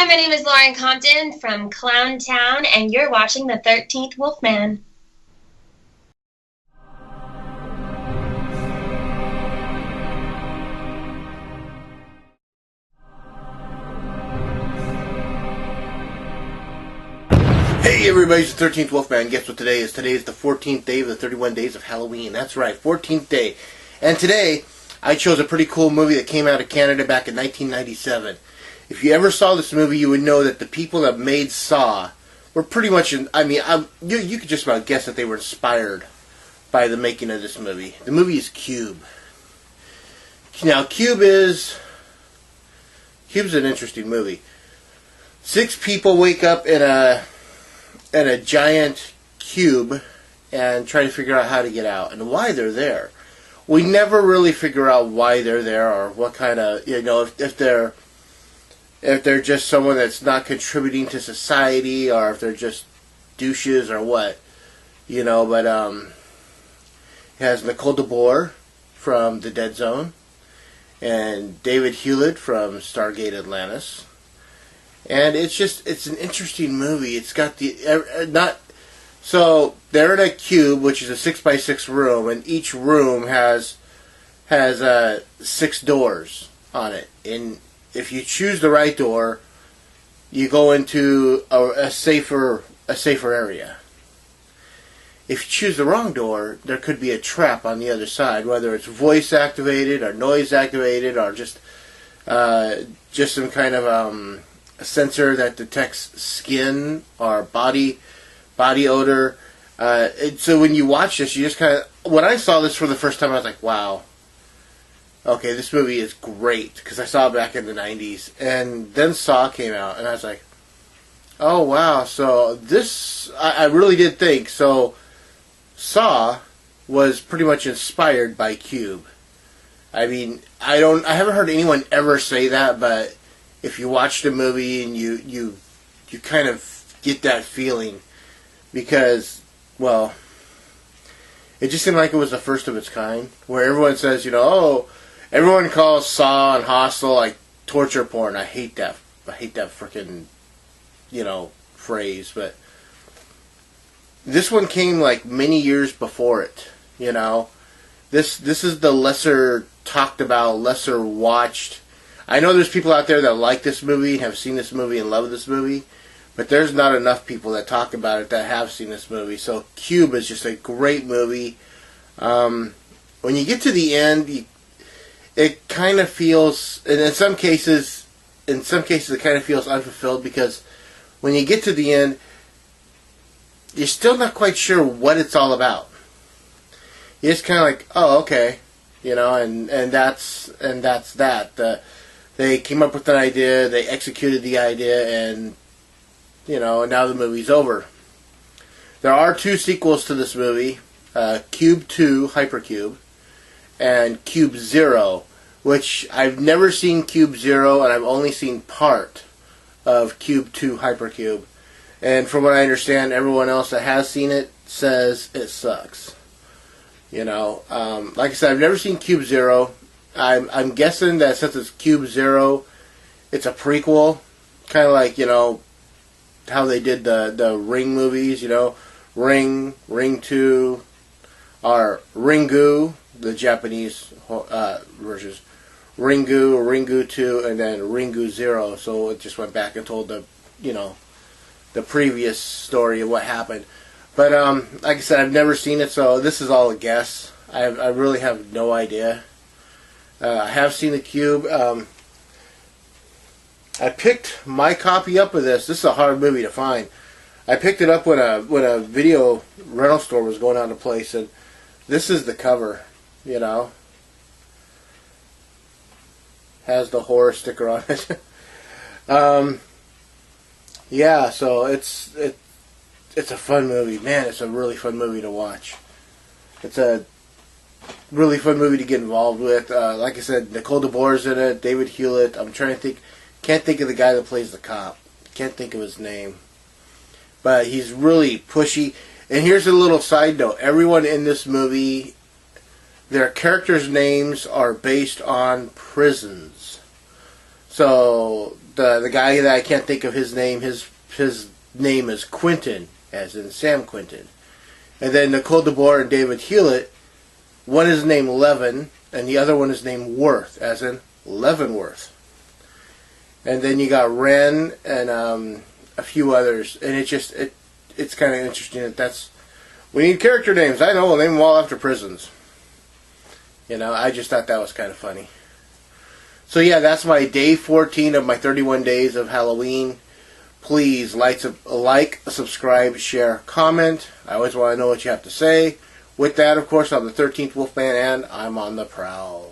Hi, my name is Lauren Compton from Clown Town, and you're watching the 13th Wolfman. Hey everybody, it's the 13th Wolfman. Guess what today is? Today is the 14th day of the 31 days of Halloween. That's right, 14th day. And today, I chose a pretty cool movie that came out of Canada back in 1997. If you ever saw this movie, you would know that the people that made Saw were pretty much, you could just about guess that they were inspired by the making of this movie. The movie is Cube. Now, Cube's an interesting movie. 6 people wake up in a giant cube and try to figure out how to get out and why they're there. We never really figure out why they're there or what kind of, if they're just someone that's not contributing to society or if they're just douches or what, but it has Nicole DeBoer from The Dead Zone and David Hewlett from Stargate Atlantis. And it's an interesting movie. It's got so they're in a cube, which is a 6x6 room, and each room has 6 doors on it. And if you choose the right door, you go into a safer area. If you choose the wrong door, there could be a trap on the other side, whether it's voice activated or noise activated or just some kind of a sensor that detects skin or body odor. So when you watch this, you just kind of... When I saw this for the first time, I was like, wow. Okay, this movie is great. Because I saw it back in the 90s. And then Saw came out, and I was like, oh, wow. So this... I really did think. So Saw was pretty much inspired by Cube. I mean, I haven't heard anyone ever say that, but if you watch the movie and you kind of get that feeling because, well, it just seemed like it was the first of its kind, where everyone says, everyone calls Saw and Hostel like torture porn. I hate that freaking, phrase, but this one came like many years before it, This is the lesser talked about, lesser watched. I know there's people out there that like this movie, have seen this movie, and love this movie, but there's not enough people that talk about it that have seen this movie. So Cube is just a great movie. When you get to the end, it kind of feels, and in some cases, it kind of feels unfulfilled because when you get to the end, you're still not quite sure what it's all about. You're just kind of like, oh, okay, and that's that. They came up with an idea, they executed the idea, and, now the movie's over. There are 2 sequels to this movie, Cube 2, Hypercube, and Cube 0, which I've never seen Cube 0, and I've only seen part of Cube 2, Hypercube. And from what I understand, everyone else that has seen it says it sucks. Like I said, I've never seen Cube 0. I'm guessing that since it's Cube 0, it's a prequel, kind of like, how they did the Ring movies, Ring 2, or Ringu, the Japanese versions, Ringu 2, and then Ringu 0, so it just went back and told the previous story of what happened. But, like I said, I've never seen it, so this is all a guess. I really have no idea. I have seen the Cube. I picked my copy up of this. This is a hard movie to find. I picked it up when a video rental store was going out of place, and this is the cover. Has the horror sticker on it. Yeah, so it's a fun movie. Man, it's a really fun movie to watch. It's a really fun movie to get involved with. Like I said, Nicole DeBoer's in it, David Hewlett. I'm trying to think. Can't think of the guy that plays the cop. Can't think of his name. But he's really pushy. And here's a little side note. Everyone in this movie, their characters' names are based on prisons. So the guy that I can't think of his name. His name is Quentin, as in Sam Quentin. And then Nicole DeBoer and David Hewlett. One is named Levin, and the other one is named Worth, as in Leavenworth. And then you got Ren and a few others, and it's kind of interesting that's we need character names. I know, we'll name them all after prisons. I just thought that was kind of funny. So yeah, that's my day 14 of my 31 days of Halloween. Please like, subscribe, share, comment. I always want to know what you have to say. With that, of course, I'm the 13th Wolfman, and I'm on the prowl.